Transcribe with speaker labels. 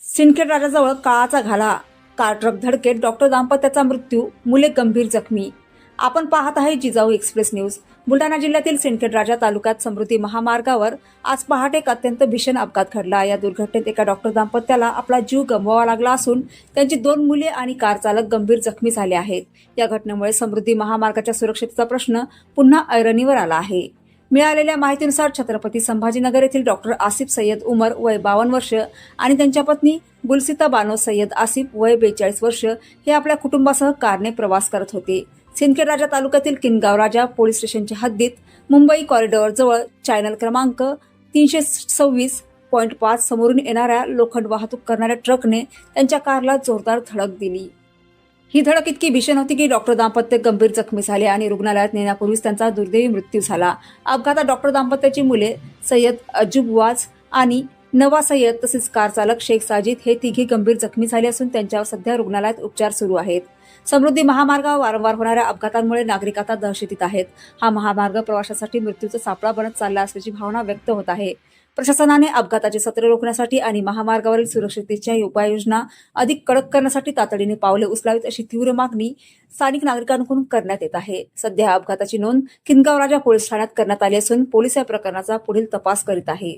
Speaker 1: सिंदखेड राजाजवळ काळाचा घाला, car truck धडकेत डॉक्टर दाम्पत्याचा मृत्यू, मुले गंभीर जखमी. आपण पाहत आहे जिजाऊ एक्सप्रेस न्यूज. बुलढाणा जिल्ह्यातील सिंदखेड राजा तालुक्यात समृद्धी महामार्गावर आज पहाटे एक अत्यंत भीषण अपघात घडला. या दुर्घटनेत एका डॉक्टर दाम्पत्याला आपला जीव गमवावा लागला असून त्यांची 2 मुले आणि कार चालक गंभीर जखमी झाले आहेत. या घटनेमुळे समृद्धी महामार्गाच्या सुरक्षेचा प्रश्न पुन्हा ऐरणीवर आला आहे. मिळालेल्या माहितीनुसार छत्रपती संभाजीनगर येथील डॉक्टर आसिफ सय्यद उमर वय 52 वर्ष आणि त्यांच्या पत्नी गुलसिता बानो सय्यद आसिफ वय 42 वर्ष हे आपल्या कुटुंबासह कारने प्रवास करत होते. सिंदखेड राजा तालुक्यातील किनगाव राजा पोलीस स्टेशनच्या हद्दीत मुंबई कॉरिडॉर जवळ चॅनल क्रमांक 326.5 समोरून येणाऱ्या लोखंड वाहतूक करणाऱ्या ट्रकने त्यांच्या कारला जोरदार धडक दिली. ही धडक इतकी भीषण होती की डॉक्टर दाम्पत्य गंभीर जखमी झाले आणि रुग्णालयात नेण्यापूर्वीच त्यांचा दुर्दैवी मृत्यू झाला. अपघातात डॉक्टर दाम्पत्याची मुले सय्यद अज्जुब वाज आणि नवा सय्यद तसेच कार चालक शेख साजिद हे तिघे गंभीर जखमी झाले असून त्यांच्यावर सध्या रुग्णालयात उपचार सुरू आहेत. समृद्धी महामार्गावर वारंवार होणाऱ्या अपघातांमुळे नागरिक आता दहशतीत आहेत. हा महामार्ग प्रवाशांसाठी मृत्यूचा सापळा बनत चालला असल्याची भावना व्यक्त होत आहे. प्रशासनाने अपघाताचे सत्र रोखण्यासाठी आणि महामार्गावरील सुरक्षिततेच्या उपाययोजना अधिक कडक करण्यासाठी तातडीने पावले उचलावीत अशी तीव्र मागणी स्थानिक नागरिकांकडून करण्यात येत आहे. सध्या अपघाताची नोंद किनगाव राजा पोलीस ठाण्यात करण्यात आली असून पोलीस या प्रकरणाचा पुढील तपास करीत आहे.